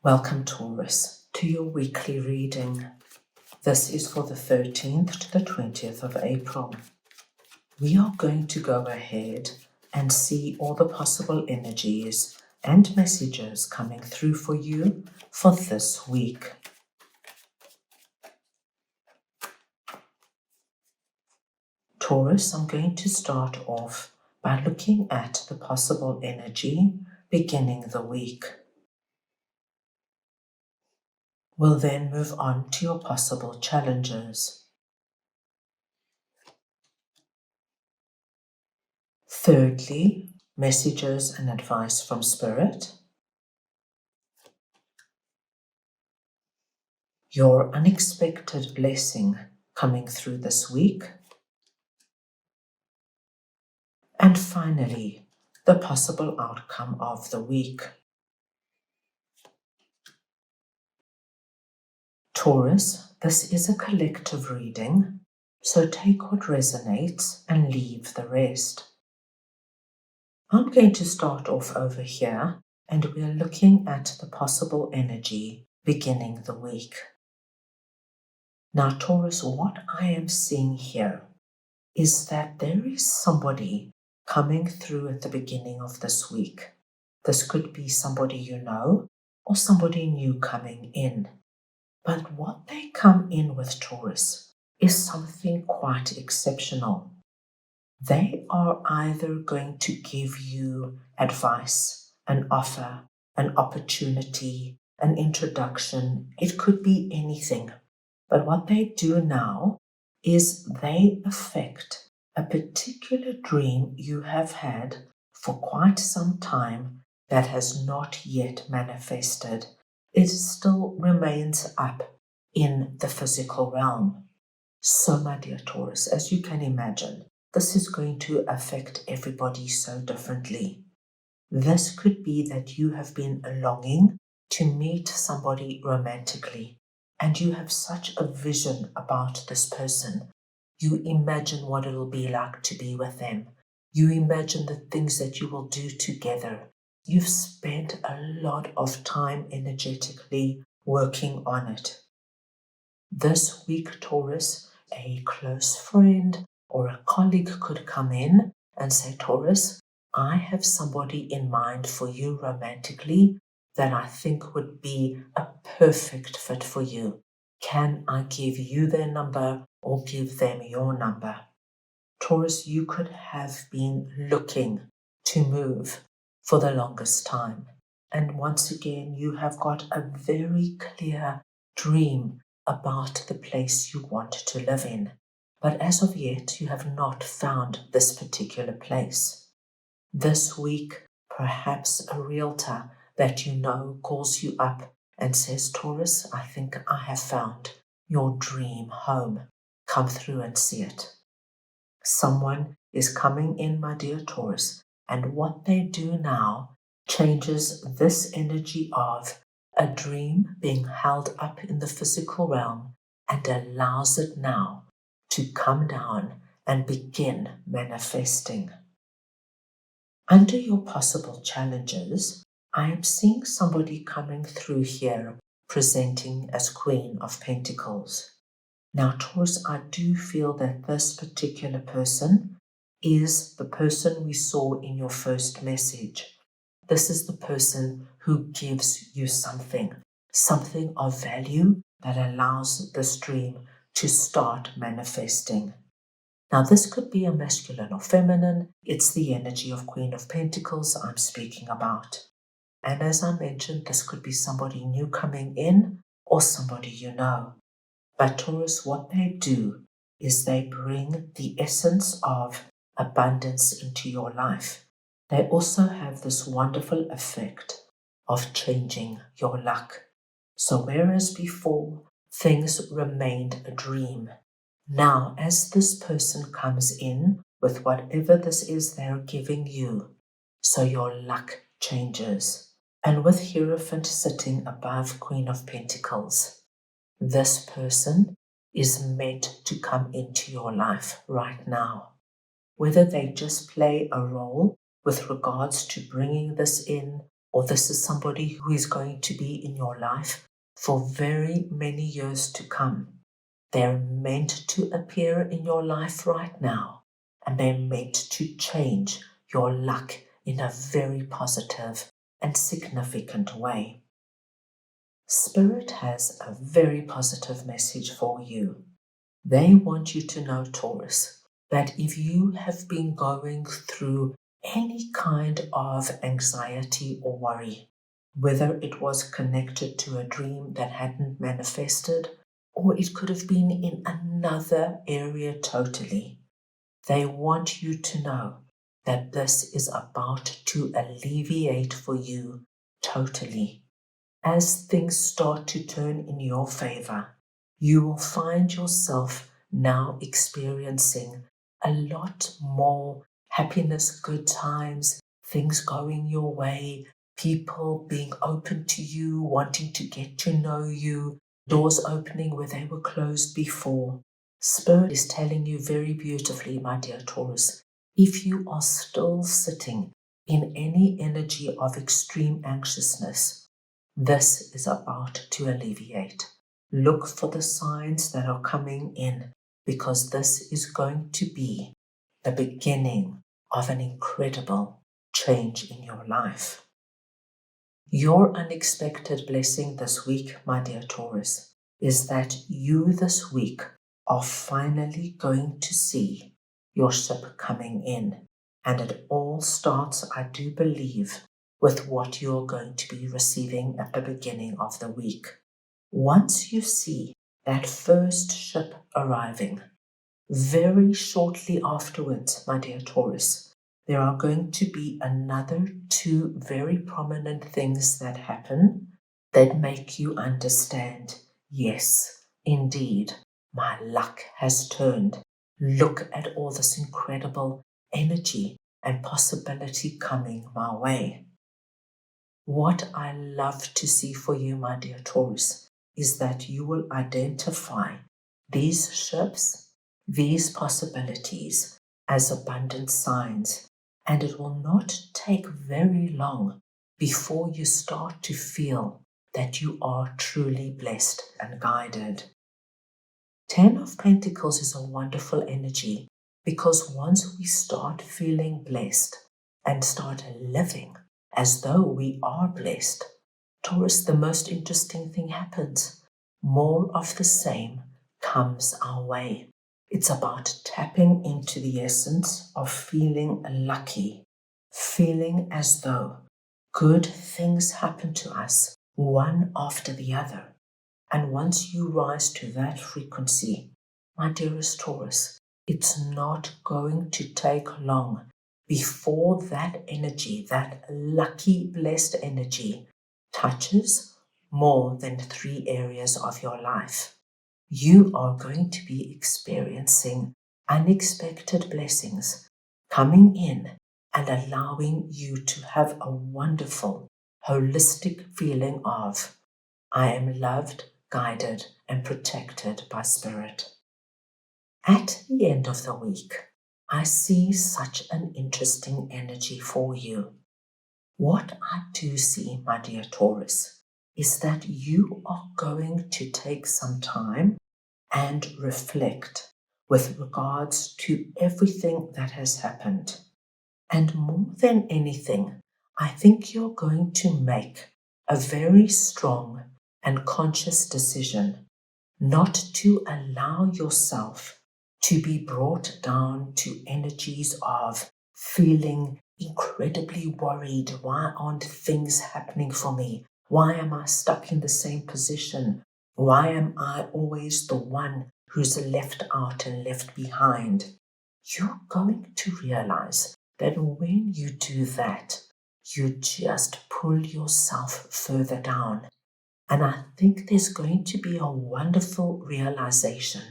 Welcome, Taurus, to your weekly reading. This is for the 13th to the 20th of April. We are going to go ahead and see all the possible energies and messages coming through for you for this week. Taurus, I'm going to start off by looking at the possible energy beginning the week. We'll then move on to your possible challenges. Thirdly, messages and advice from Spirit. Your unexpected blessing coming through this week. And finally, the possible outcome of the week. Taurus, this is a collective reading, so take what resonates and leave the rest. I'm going to start off over here, and we're looking at the possible energy beginning the week. Now, Taurus, what I am seeing here is that there is somebody coming through at the beginning of this week. This could be somebody you know or somebody new coming in. But what they come in with, Taurus, is something quite exceptional. They are either going to give you advice, an offer, an opportunity, an introduction. It could be anything. But what they do now is they affect a particular dream you have had for quite some time that has not yet manifested. It still remains up in the physical realm. So, my dear Taurus, as you can imagine, this is going to affect everybody so differently. This could be that you have been longing to meet somebody romantically, and you have such a vision about this person. You imagine what it will be like to be with them. You imagine the things that you will do together. You've spent a lot of time energetically working on it. This week, Taurus, a close friend or a colleague could come in and say, Taurus, I have somebody in mind for you romantically that I think would be a perfect fit for you. Can I give you their number or give them your number? Taurus, you could have been looking to move for the longest time. And once again, you have got a very clear dream about the place you want to live in. But as of yet, you have not found this particular place. This week, perhaps a realtor that you know calls you up and says, Taurus, I think I have found your dream home. Come through and see it. Someone is coming in, my dear Taurus, and what they do now changes this energy of a dream being held up in the physical realm and allows it now to come down and begin manifesting. Under your possible challenges, I am seeing somebody coming through here presenting as Queen of Pentacles. Now, Taurus, I do feel that this particular person is the person we saw in your first message. This is the person who gives you something of value that allows this dream to start manifesting. Now, this could be a masculine or feminine. It's the energy of Queen of Pentacles I'm speaking about. And as I mentioned, this could be somebody new coming in or somebody you know. But Taurus, what they do is they bring the essence of abundance into your life. They also have this wonderful effect of changing your luck. So whereas before things remained a dream, now as this person comes in with whatever this is they're giving you, so your luck changes. And with Hierophant sitting above Queen of Pentacles, this person is meant to come into your life right now. Whether they just play a role with regards to bringing this in, or this is somebody who is going to be in your life for very many years to come. They're meant to appear in your life right now, and they're meant to change your luck in a very positive and significant way. Spirit has a very positive message for you. They want you to know, Taurus, that if you have been going through any kind of anxiety or worry, whether it was connected to a dream that hadn't manifested, or it could have been in another area totally, they want you to know that this is about to alleviate for you totally. As things start to turn in your favor, you will find yourself now experiencing a lot more happiness, good times, things going your way, people being open to you, wanting to get to know you, doors opening where they were closed before. Spirit is telling you very beautifully, my dear Taurus, if you are still sitting in any energy of extreme anxiousness, this is about to alleviate. Look for the signs that are coming in, because this is going to be the beginning of an incredible change in your life. Your unexpected blessing this week, my dear Taurus, is that you this week are finally going to see your ship coming in. And it all starts, I do believe, with what you're going to be receiving at the beginning of the week. Once you see that first ship arriving, very shortly afterwards, my dear Taurus, there are going to be another 2 very prominent things that happen that make you understand, yes, indeed, my luck has turned. Look at all this incredible energy and possibility coming my way. What I love to see for you, my dear Taurus, is that you will identify these ships, these possibilities as abundant signs, and it will not take very long before you start to feel that you are truly blessed and guided. 10 of Pentacles is a wonderful energy, because once we start feeling blessed and start living as though we are blessed, Taurus, the most interesting thing happens. More of the same comes our way. It's about tapping into the essence of feeling lucky, feeling as though good things happen to us one after the other. And once you rise to that frequency, my dearest Taurus, it's not going to take long before that energy, that lucky, blessed energy, touches more than 3 areas of your life. You are going to be experiencing unexpected blessings coming in and allowing you to have a wonderful, holistic feeling of, I am loved, guided, and protected by Spirit. At the end of the week, I see such an interesting energy for you. What I do see, my dear Taurus, is that you are going to take some time and reflect with regards to everything that has happened. And more than anything, I think you're going to make a very strong and conscious decision not to allow yourself to be brought down to energies of feeling incredibly worried. Why aren't things happening for me? Why am I stuck in the same position? Why am I always the one who's left out and left behind? You're going to realize that when you do that, you just pull yourself further down. And I think there's going to be a wonderful realization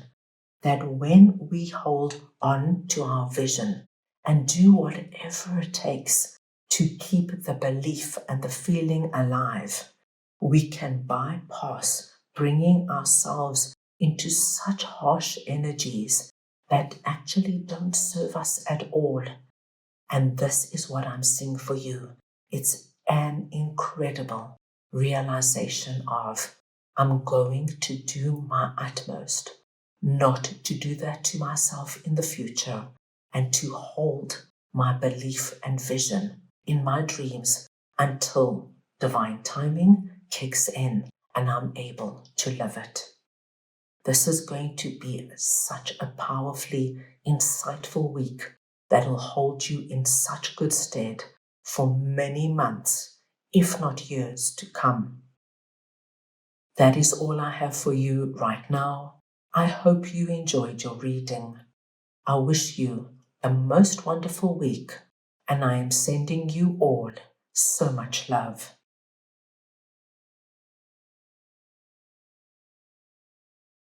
that when we hold on to our vision and do whatever it takes to keep the belief and the feeling alive, we can bypass bringing ourselves into such harsh energies that actually don't serve us at all. And this is what I'm seeing for you. It's an incredible realization of, I'm going to do my utmost not to do that to myself in the future, and to hold my belief and vision in my dreams until divine timing kicks in and I'm able to live it. This is going to be such a powerfully insightful week that will hold you in such good stead for many months, if not years to come. That is all I have for you right now. I hope you enjoyed your reading. I wish you a most wonderful week, and I am sending you all so much love.